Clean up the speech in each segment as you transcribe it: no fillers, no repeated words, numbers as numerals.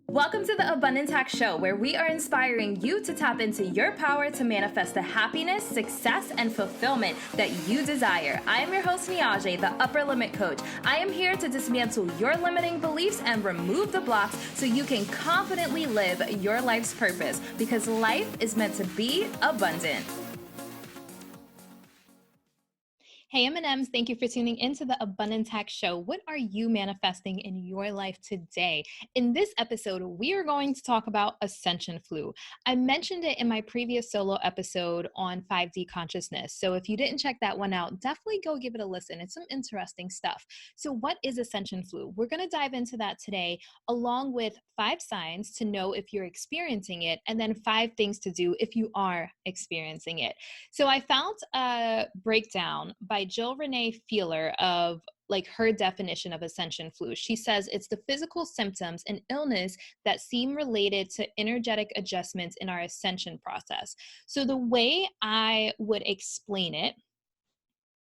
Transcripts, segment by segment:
Welcome to the Abundance Hack Show, where we are inspiring you to tap into your power to manifest the happiness, success, and fulfillment that you desire. I am your host, Niajae, the Upper Limit Coach. I am here to dismantle your limiting beliefs and remove the blocks so you can confidently live your life's purpose, because life is meant to be abundant. Hey M&Ms, thank you for tuning into the Abundance Hack Show. What are you manifesting in your life today? In this episode, we are going to talk about Ascension Flu. I mentioned it in my previous solo episode on 5D consciousness. So if you didn't check that one out, definitely go give it a listen. It's some interesting stuff. So what is Ascension Flu? We're going to dive into that today, along with 5 signs to know if you're experiencing it, and then 5 things to do if you are experiencing it. So I found a breakdown by Jill Renee Feeler of her definition of Ascension Flu. She says it's the physical symptoms and illness that seem related to energetic adjustments in our ascension process. So the way I would explain it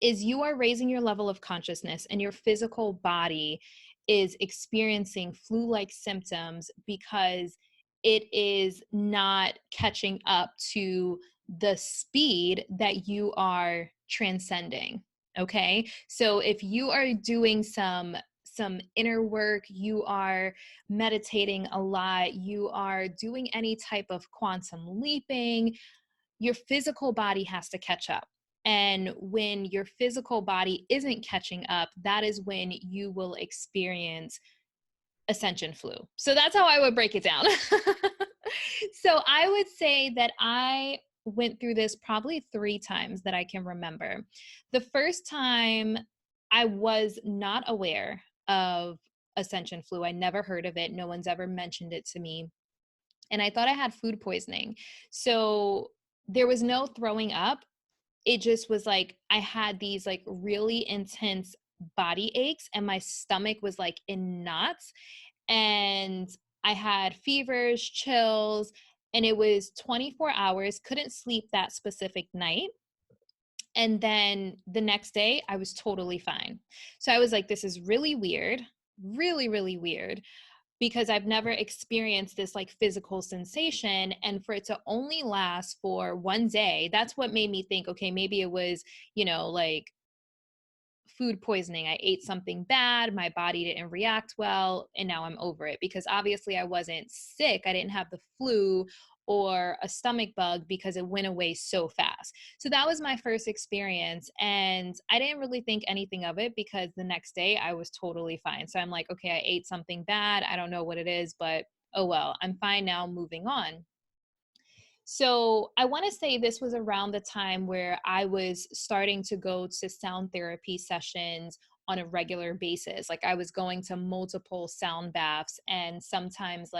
is you are raising your level of consciousness and your physical body is experiencing flu-like symptoms because it is not catching up to the speed that you are transcending. Okay. So if you are doing some inner work, you are meditating a lot, you are doing any type of quantum leaping, your physical body has to catch up. And when your physical body isn't catching up, that is when you will experience Ascension Flu. So that's how I would break it down. So I would say that I went through this probably 3 times that I can remember. The first time I was not aware of Ascension Flu. I never heard of it. No one's ever mentioned it to me. And I thought I had food poisoning. So there was no throwing up. It just was I had these really intense body aches and my stomach was in knots, and I had fevers, chills, and it was 24 hours, couldn't sleep that specific night. And then the next day I was totally fine. So I was like, this is really weird, really, really weird, because I've never experienced this physical sensation, and for it to only last for one day, that's what made me think, okay, maybe it was, food poisoning. I ate something bad, my body didn't react well, and now I'm over it, because obviously I wasn't sick. I didn't have the flu or a stomach bug because it went away so fast. So that was my first experience, and I didn't really think anything of it because the next day I was totally fine. So I'm like, okay, I ate something bad. I don't know what it is, but oh well, I'm fine now, moving on. So I want to say this was around the time where I was starting to go to sound therapy sessions on a regular basis. I was going to multiple sound baths, and sometimes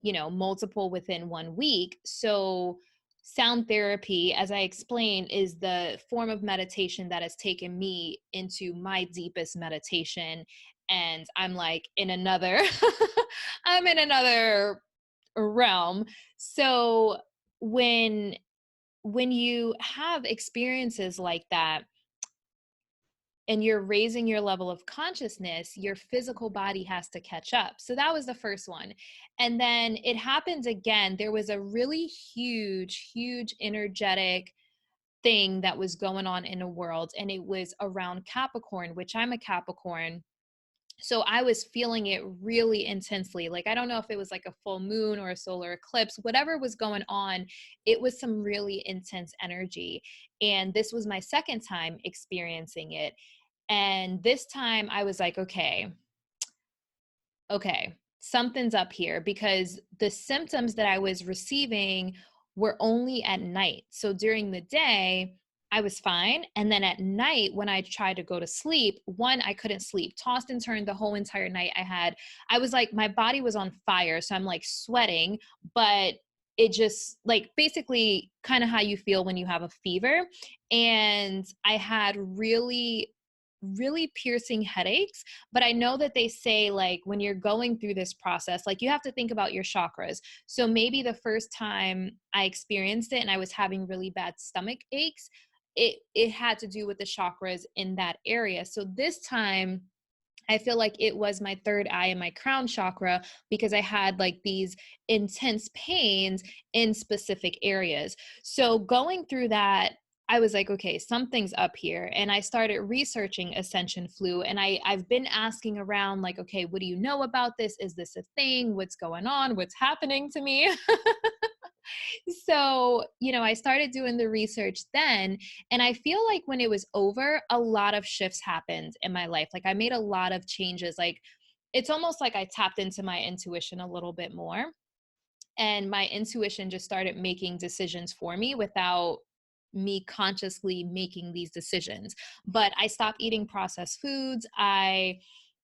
multiple within 1 week. So sound therapy, as I explained, is the form of meditation that has taken me into my deepest meditation. And I'm in another, I'm in another realm. So when you have experiences like that and you're raising your level of consciousness, your physical body has to catch up. So that was the first one. And then it happened again. There was a really huge energetic thing that was going on in the world, and it was around Capricorn, which I'm a Capricorn. So I was feeling it really intensely. I don't know if it was a full moon or a solar eclipse, whatever was going on, it was some really intense energy. And this was my second time experiencing it. And this time I was like, okay, something's up here, because the symptoms that I was receiving were only at night. So during the day, I was fine. And then at night, when I tried to go to sleep, one, I couldn't sleep, tossed and turned the whole entire night. I was my body was on fire. So I'm sweating, but it just basically kind of how you feel when you have a fever. And I had really piercing headaches. But I know that they say when you're going through this process, you have to think about your chakras. So maybe the first time I experienced it and I was having really bad stomach aches, it had to do with the chakras in that area. So this time I feel like it was my third eye and my crown chakra because I had like these intense pains in specific areas. So going through that, I was like, okay, something's up here. And I started researching Ascension Flu. And I've been asking around, like, okay, what do you know about this? Is this a thing? What's going on? What's happening to me? So, I started doing the research then. And I feel like when it was over, a lot of shifts happened in my life. Like I made a lot of changes. Like it's almost like I tapped into my intuition a little bit more. And my intuition just started making decisions for me without me consciously making these decisions. But I stopped eating processed foods. I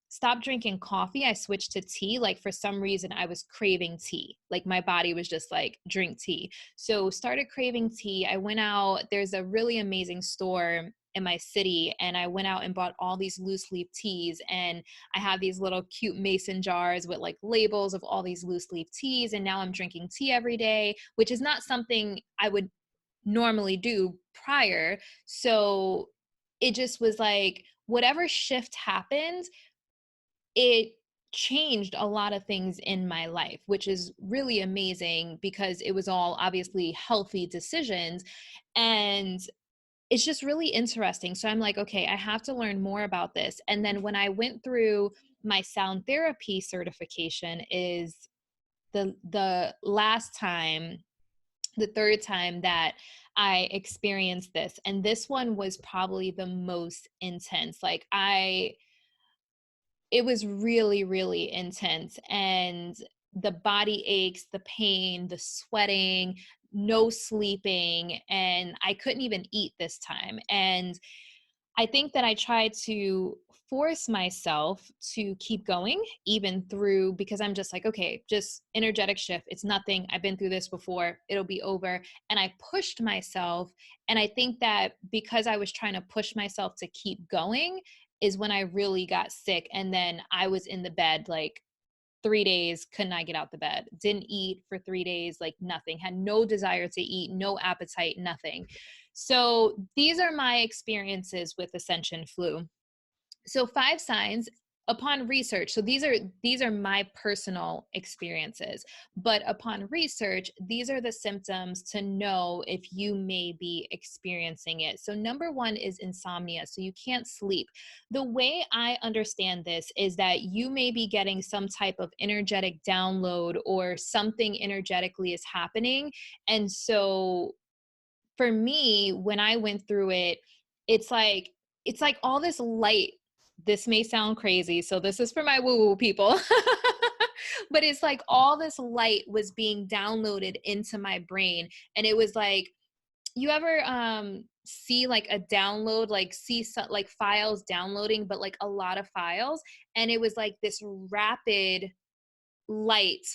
stopped drinking coffee. I switched to tea. Like for some reason, I was craving tea. Like my body was just like, drink tea. So started craving tea. I went out. There's a really amazing store in my city, and I went out and bought all these loose leaf teas. And I have these little cute mason jars with like labels of all these loose leaf teas. And now I'm drinking tea every day, which is not something I would normally do prior. So it just was like whatever shift happened, it changed a lot of things in my life, which is really amazing because it was all obviously healthy decisions. And it's just really interesting. So I'm like, okay, I have to learn more about this. And then when I went through my sound therapy certification is the last time, the third time that I experienced this. And this one was probably the most intense. Like it was really, really intense. And the body aches, the pain, the sweating, no sleeping, and I couldn't even eat this time. And I think that I tried to force myself to keep going, even through, because I'm just like, okay, just energetic shift. It's nothing. I've been through this before. It'll be over. And I pushed myself. And I think that because I was trying to push myself to keep going is when I really got sick. And then I was in the bed like 3 days, could not get out the bed, didn't eat for 3 days, like nothing, had no desire to eat, no appetite, nothing. So these are my experiences with Ascension Flu. So 5 signs upon research. So these are my personal experiences, but upon research, these are the symptoms to know if you may be experiencing it. So number 1 is insomnia. So you can't sleep. The way I understand this is that you may be getting some type of energetic download or something energetically is happening. And so for me, when I went through it, it's like all this light. This may sound crazy, so this is for my woo-woo people. But it's like all this light was being downloaded into my brain. And it was like, you ever see like a download, like see some, like files downloading, but like a lot of files. And it was like this rapid light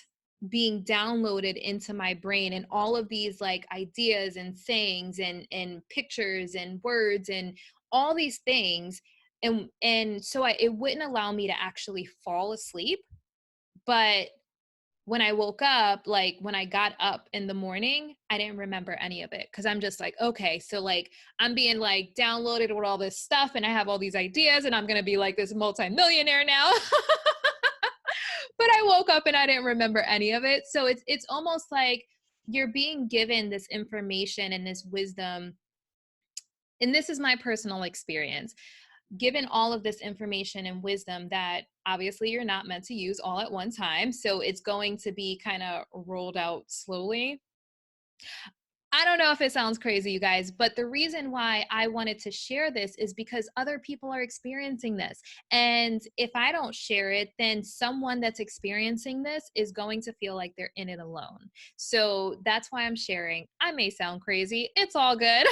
being downloaded into my brain, and all of these like ideas and sayings and pictures and words and all these things. And so it wouldn't allow me to actually fall asleep. But when I woke up, like when I got up in the morning, I didn't remember any of it, because I'm just like, okay, so like I'm being like downloaded with all this stuff and I have all these ideas and I'm going to be like this multimillionaire now. But I woke up and I didn't remember any of it. So it's almost like you're being given this information and this wisdom. And this is my personal experience. Given all of this information and wisdom that obviously you're not meant to use all at one time. So it's going to be kind of rolled out slowly. I don't know if it sounds crazy, you guys, but the reason why I wanted to share this is because other people are experiencing this. And if I don't share it, then someone that's experiencing this is going to feel like they're in it alone. So that's why I'm sharing. I may sound crazy. It's all good.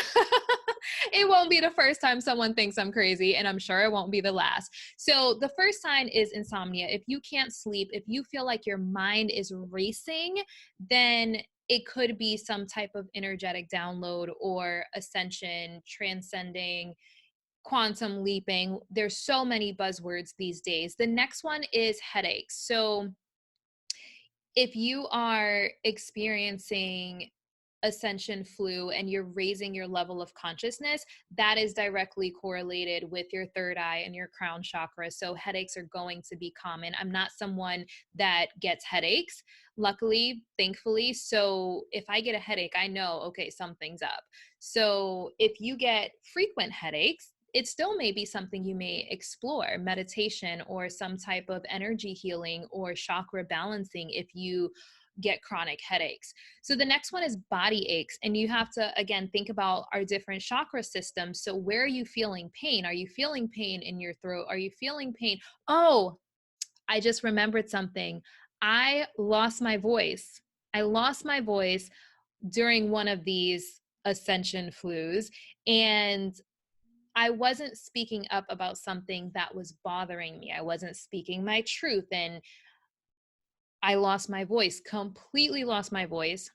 It won't be the first time someone thinks I'm crazy, and I'm sure it won't be the last. So the first sign is insomnia. If you can't sleep, if you feel like your mind is racing, then it could be some type of energetic download or ascension, transcending, quantum leaping. There's so many buzzwords these days. The next one is headaches. So if you are experiencing Ascension Flu and you're raising your level of consciousness, that is directly correlated with your third eye and your crown chakra. So headaches are going to be common. I'm not someone that gets headaches, luckily, thankfully. So if I get a headache, I know, okay, something's up. So if you get frequent headaches, it still may be something you may explore, meditation or some type of energy healing or chakra balancing if you get chronic headaches. So the next one is body aches. And you have to, again, think about our different chakra systems. So where are you feeling pain? Are you feeling pain in your throat? Are you feeling pain? Oh, I just remembered something. I lost my voice. I lost my voice during one of these Ascension flus. And I wasn't speaking up about something that was bothering me. I wasn't speaking my truth. And I lost my voice, completely lost my voice.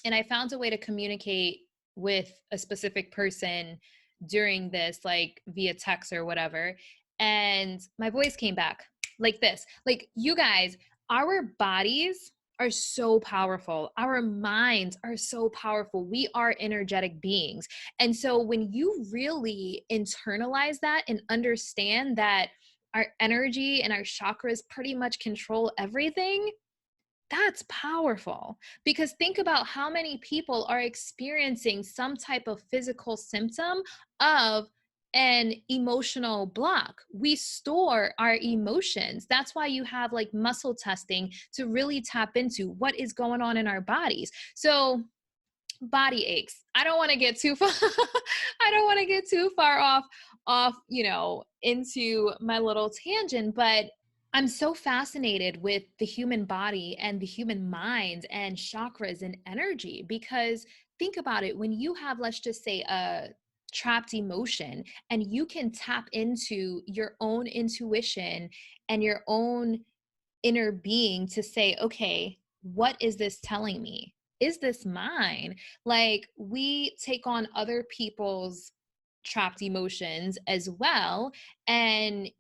And I found a way to communicate with a specific person during this, like via text or whatever. And my voice came back like this. Like, you guys, our bodies are so powerful. Our minds are so powerful. We are energetic beings. And so when you really internalize that and understand that our energy and our chakras pretty much control everything, that's powerful. Because think about how many people are experiencing some type of physical symptom of an emotional block. We store our emotions. That's why you have like muscle testing to really tap into what is going on in our bodies. So body aches. I don't want to get too far I don't want to get too far off, into my little tangent, but I'm so fascinated with the human body and the human mind and chakras and energy, because think about it. When you have, let's just say, a trapped emotion and you can tap into your own intuition and your own inner being to say, okay, what is this telling me? Is this mine? Like, we take on other people's trapped emotions as well. And,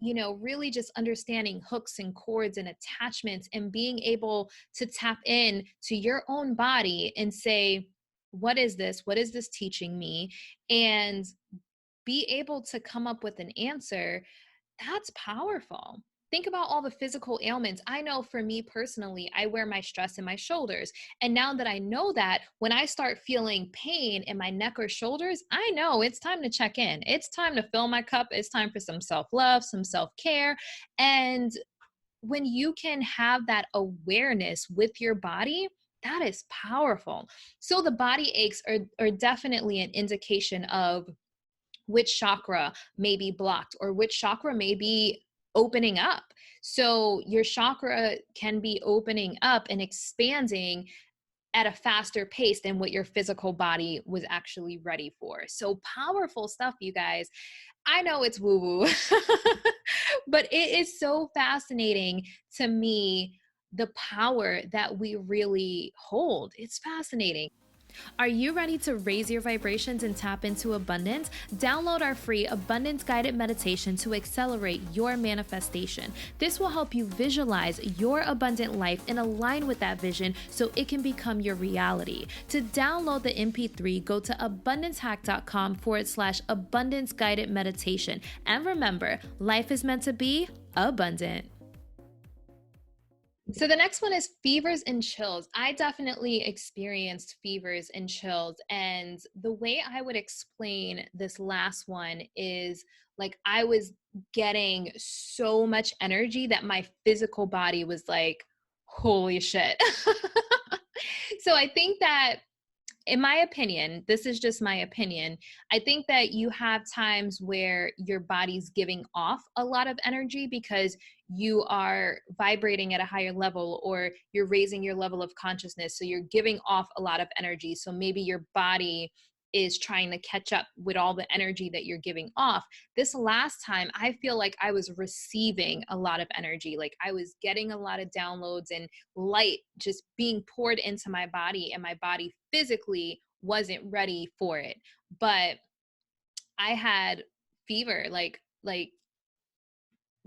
really just understanding hooks and cords and attachments and being able to tap in to your own body and say, what is this? What is this teaching me? And be able to come up with an answer. That's powerful. Think about all the physical ailments. I know for me personally, I wear my stress in my shoulders. And now that I know that, when I start feeling pain in my neck or shoulders, I know it's time to check in. It's time to fill my cup. It's time for some self-love, some self-care. And when you can have that awareness with your body, that is powerful. So the body aches are definitely an indication of which chakra may be blocked or which chakra may be opening up. So your chakra can be opening up and expanding at a faster pace than what your physical body was actually ready for. So powerful stuff, you guys. I know it's woo woo, but it is so fascinating to me, the power that we really hold. It's fascinating. Are you ready to raise your vibrations and tap into abundance? Download our free Abundance Guided Meditation to accelerate your manifestation. This will help you visualize your abundant life and align with that vision so it can become your reality. To download the MP3, go to abundancehack.com/abundance guided meditation. And remember, life is meant to be abundant. So the next one is fevers and chills. I definitely experienced fevers and chills. And the way I would explain this last one is, like, I was getting so much energy that my physical body was like, holy shit. So I think that, in my opinion, this is just my opinion, I think that you have times where your body's giving off a lot of energy because you are vibrating at a higher level, or you're raising your level of consciousness. So you're giving off a lot of energy. So maybe your body is trying to catch up with all the energy that you're giving off. This last time, I feel like I was receiving a lot of energy. Like, I was getting a lot of downloads and light just being poured into my body, and my body physically wasn't ready for it. But I had fever,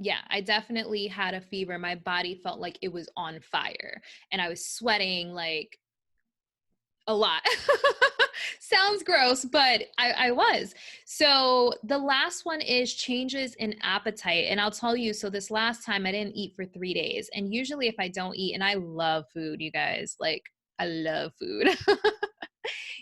yeah, I definitely had a fever. My body felt like it was on fire, and I was sweating like a lot. Sounds gross, but I was. So the last one is changes in appetite. And I'll tell you, so this last time I didn't eat for 3 days. And usually if I don't eat, and I love food, you guys, like I love food.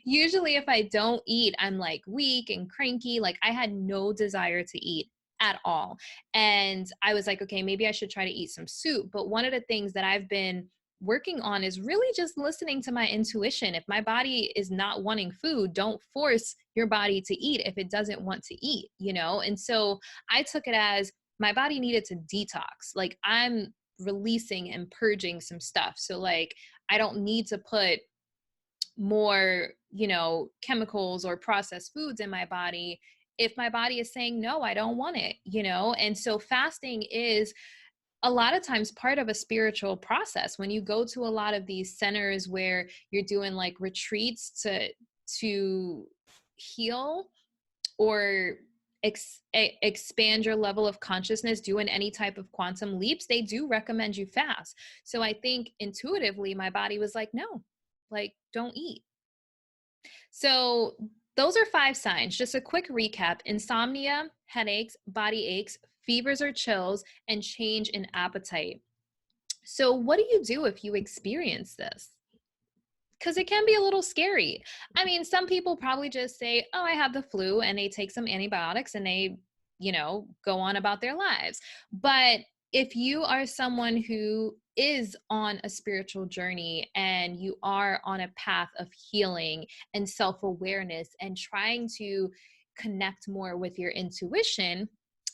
Usually if I don't eat, I'm like weak and cranky. Like I had no desire to eat at all. And I was like, okay, maybe I should try to eat some soup. But one of the things that I've been working on is really just listening to my intuition. If my body is not wanting food, don't force your body to eat if it doesn't want to eat, you know? And so I took it as my body needed to detox. Like I'm releasing and purging some stuff. So like I don't need to put more, you know, chemicals or processed foods in my body if my body is saying, no, I don't want it, you know? And so fasting is a lot of times part of a spiritual process. When you go to a lot of these centers where you're doing like retreats to heal or expand your level of consciousness, doing any type of quantum leaps, they do recommend you fast. So I think intuitively my body was like, no, like don't eat. So those are 5 signs. Just a quick recap: insomnia, headaches, body aches, fevers or chills, and change in appetite. So what do you do if you experience this? Because it can be a little scary. I mean, some people probably just say, oh, I have the flu, and they take some antibiotics and they, you know, go on about their lives. But if you are someone who is on a spiritual journey and you are on a path of healing and self-awareness and trying to connect more with your intuition,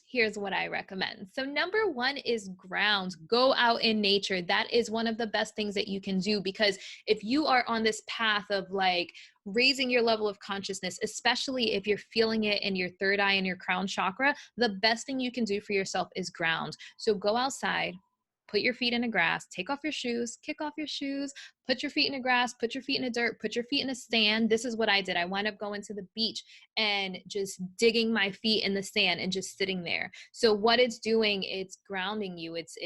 here's what I recommend. So number 1 is ground. Go out in nature. That is one of the best things that you can do, because if you are on this path of like raising your level of consciousness, especially if you're feeling it in your third eye and your crown chakra, the best thing you can do for yourself is ground. So go outside, put your feet in the grass, take off your shoes, kick off your shoes, put your feet in the grass, put your feet in the dirt, put your feet in the sand. This is what I did. I wound up going to the beach and just digging my feet in the sand and just sitting there. So what it's doing, it's grounding you. It's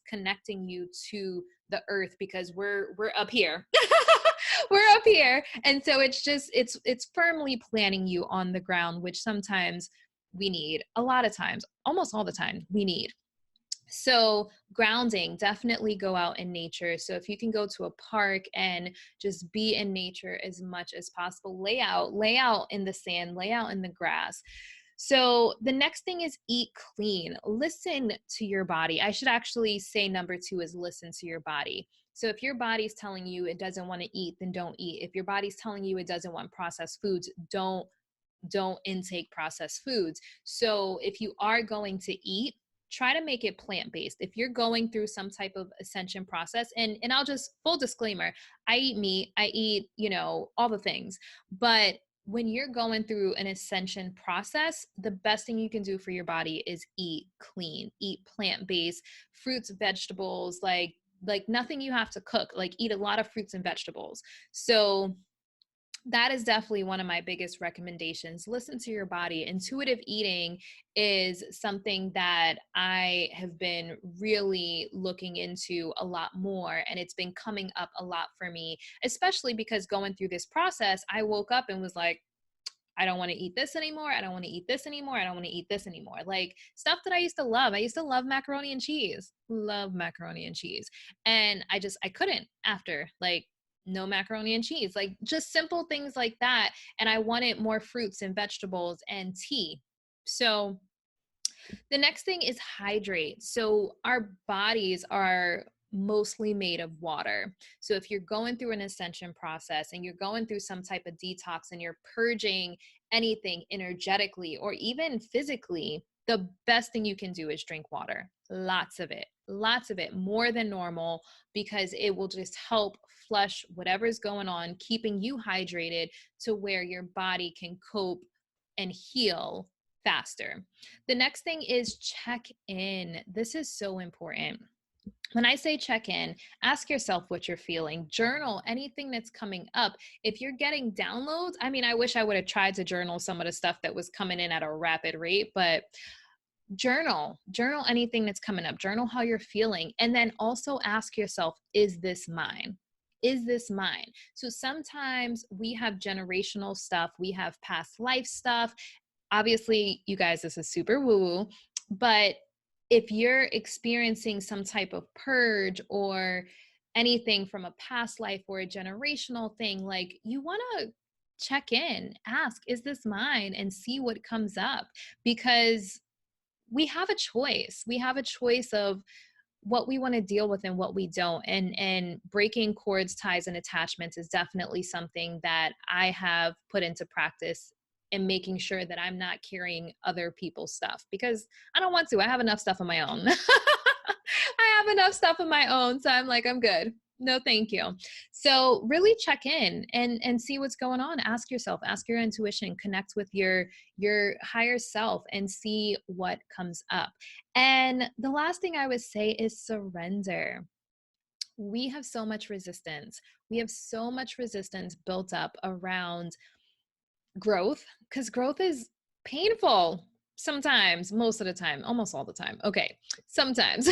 connecting you to the earth, because we're up here. We're up here. And so it's just, it's firmly planting you on the ground, which sometimes we need. A lot of times, almost all the time, we need. So grounding, definitely go out in nature. So if you can go to a park and just be in nature as much as possible, lay out in the sand, lay out in the grass. So the next thing is eat clean. Listen to your body. I should actually say number 2 is listen to your body. So if your body's telling you it doesn't want to eat, then don't eat. If your body's telling you it doesn't want processed foods, don't intake processed foods. So if you are going to eat, try to make it plant-based. If you're going through some type of ascension process, and I'll just, full disclaimer, I eat meat, I eat, you know, all the things. But when you're going through an ascension process, the best thing you can do for your body is eat clean, eat plant-based, fruits, vegetables, like nothing you have to cook, like eat a lot of fruits and vegetables. So that is definitely one of my biggest recommendations. Listen to your body. Intuitive eating is something that I have been really looking into a lot more, and it's been coming up a lot for me, especially because going through this process, I woke up and was like, I don't want to eat this anymore. I don't want to eat this anymore. I don't want to eat this anymore. Like stuff that I used to love. I used to love macaroni and cheese. Love macaroni and cheese. And I couldn't after, like, no macaroni and cheese, like just simple things like that. And I wanted more fruits and vegetables and tea. So the next thing is hydrate. So our bodies are mostly made of water. So if you're going through an ascension process and you're going through some type of detox and you're purging anything energetically or even physically, the best thing you can do is drink water. Lots of it, more than normal, because it will just help flush whatever's going on, keeping you hydrated to where your body can cope and heal faster. The next thing is check in. This is so important. When I say check in, ask yourself what you're feeling. Journal anything that's coming up. If you're getting downloads, I mean, I wish I would have tried to journal some of the stuff that was coming in at a rapid rate, but journal anything that's coming up. Journal how you're feeling. And then also ask yourself, is this mine? Is this mine? So sometimes we have generational stuff, we have past life stuff. Obviously, you guys, this is super woo-woo, but if you're experiencing some type of purge or anything from a past life or a generational thing, like, you want to check in, ask, is this mine? And see what comes up, because we have a choice. We have a choice of what we want to deal with and what we don't. And breaking cords, ties, and attachments is definitely something that I have put into practice, and making sure that I'm not carrying other people's stuff, because I don't want to. I have enough stuff of my own. I have enough stuff of my own. So I'm like, I'm good. No, thank you. So really check in and see what's going on. Ask yourself, ask your intuition, connect with your higher self, and see what comes up. And the last thing I would say is surrender. We have so much resistance. We have so much resistance built up around growth, because growth is painful sometimes, most of the time, almost all the time. Okay, sometimes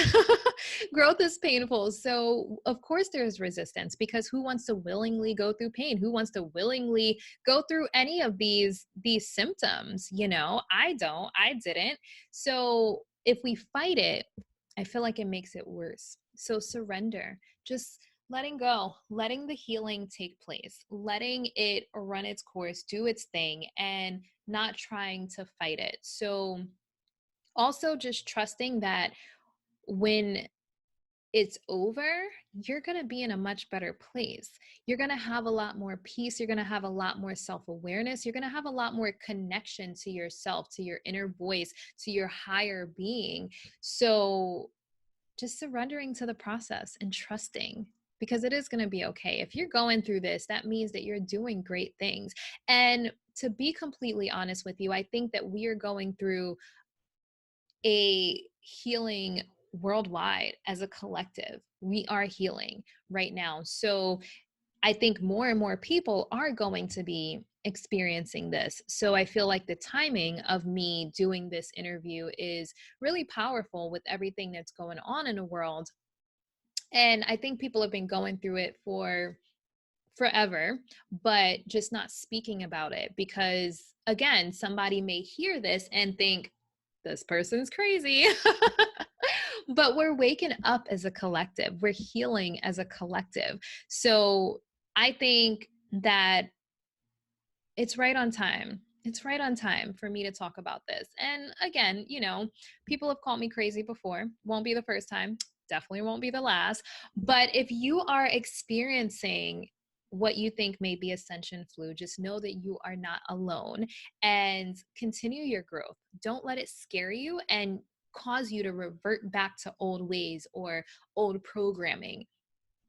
growth is painful. So, of course, there's resistance, because who wants to willingly go through pain? Who wants to willingly go through any of these symptoms? You know, I don't, I didn't. So, if we fight it, I feel like it makes it worse. So, surrender. Just letting go, letting the healing take place, letting it run its course, do its thing, and not trying to fight it. So, also just trusting that when it's over, you're going to be in a much better place. You're going to have a lot more peace. You're going to have a lot more self-awareness. You're going to have a lot more connection to yourself, to your inner voice, to your higher being. So, just surrendering to the process and trusting, because it is going to be okay. If you're going through this, that means that you're doing great things. And to be completely honest with you, I think that we are going through a healing worldwide as a collective. We are healing right now. So I think more and more people are going to be experiencing this. So I feel like the timing of me doing this interview is really powerful with everything that's going on in the world. And I think people have been going through it for forever, but just not speaking about it, because again, somebody may hear this and think, this person's crazy. But we're waking up as a collective. We're healing as a collective. So I think that it's right on time. It's right on time for me to talk about this. And again, you know, people have called me crazy before. Won't be the first time. Definitely won't be the last. But if you are experiencing what you think may be Ascension Flu, just know that you are not alone, and continue your growth. Don't let it scare you and cause you to revert back to old ways or old programming.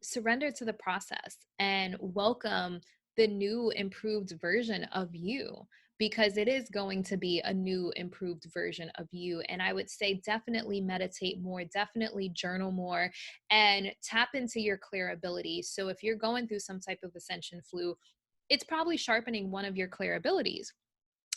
Surrender to the process and welcome the new improved version of you, because it is going to be a new improved version of you. And I would say definitely meditate more, definitely journal more, and tap into your clear abilities. So if you're going through some type of Ascension Flu, it's probably sharpening one of your clear abilities,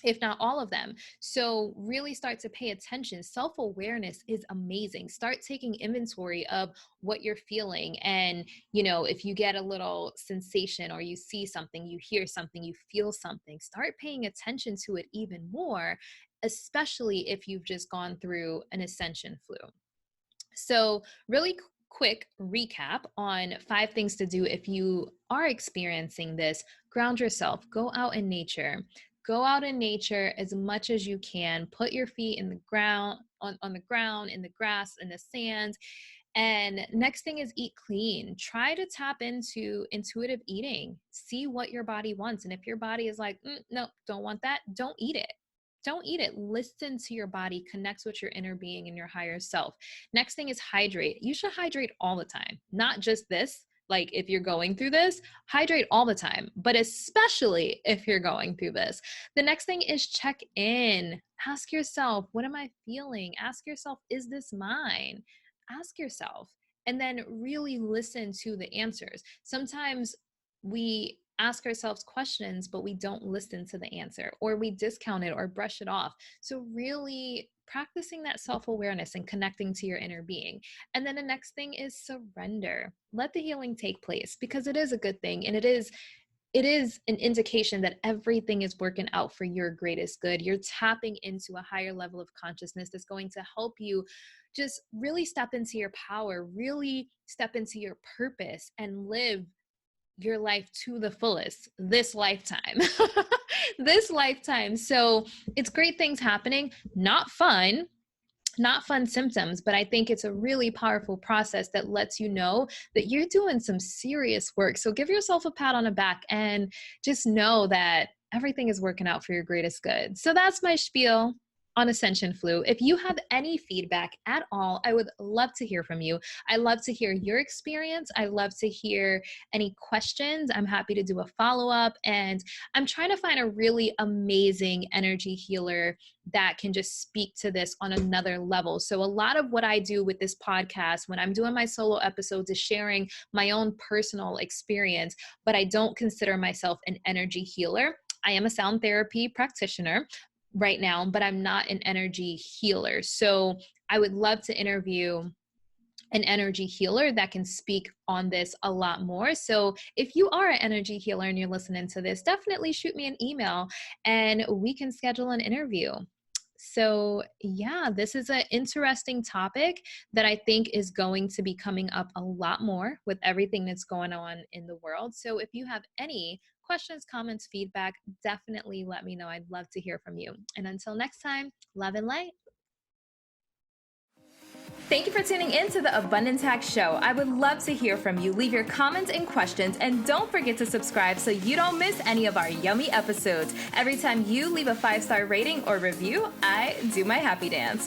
if not all of them. So really start to pay attention. Self-awareness is amazing. Start taking inventory of what you're feeling. And, you know, if you get a little sensation, or you see something, you hear something, you feel something, start paying attention to it even more, especially if you've just gone through an Ascension Flu. So really quick recap on 5 things to do if you are experiencing this. Ground yourself, go out in nature. Go out in nature as much as you can. Put your feet in the ground, on the ground, in the grass, in the sand. And next thing is eat clean. Try to tap into intuitive eating. See what your body wants. And if your body is like, no, don't want that, don't eat it. Don't eat it. Listen to your body, connect with your inner being and your higher self. Next thing is hydrate. You should hydrate all the time, not just this. Like if you're going through this, hydrate all the time, but especially if you're going through this. The next thing is check in. Ask yourself, what am I feeling? Ask yourself, is this mine? Ask yourself, and then really listen to the answers. Sometimes we ask ourselves questions, but we don't listen to the answer, or we discount it or brush it off. So really practicing that self-awareness and connecting to your inner being. And then the next thing is surrender. Let the healing take place, because it is a good thing, and it is an indication that everything is working out for your greatest good. You're tapping into a higher level of consciousness that's going to help you just really step into your power, really step into your purpose, and live your life to the fullest this lifetime. This lifetime. So it's great things happening, not fun symptoms, but I think it's a really powerful process that lets you know that you're doing some serious work. So give yourself a pat on the back and just know that everything is working out for your greatest good. So that's my spiel on Ascension Flu. If you have any feedback at all, I would love to hear from you. I love to hear your experience. I love to hear any questions. I'm happy to do a follow-up, and I'm trying to find a really amazing energy healer that can just speak to this on another level. So a lot of what I do with this podcast when I'm doing my solo episodes is sharing my own personal experience, but I don't consider myself an energy healer. I am a sound therapy practitioner right now, but I'm not an energy healer. So I would love to interview an energy healer that can speak on this a lot more. So if you are an energy healer and you're listening to this, definitely shoot me an email and we can schedule an interview. So yeah, this is an interesting topic that I think is going to be coming up a lot more with everything that's going on in the world. So if you have any questions, comments, feedback, definitely let me know. I'd love to hear from you. And until next time, love and light. Thank you for tuning in to the Abundance Hack Show. I would love to hear from you. Leave your comments and questions, and don't forget to subscribe so you don't miss any of our yummy episodes. Every time you leave a 5-star rating or review, I do my happy dance.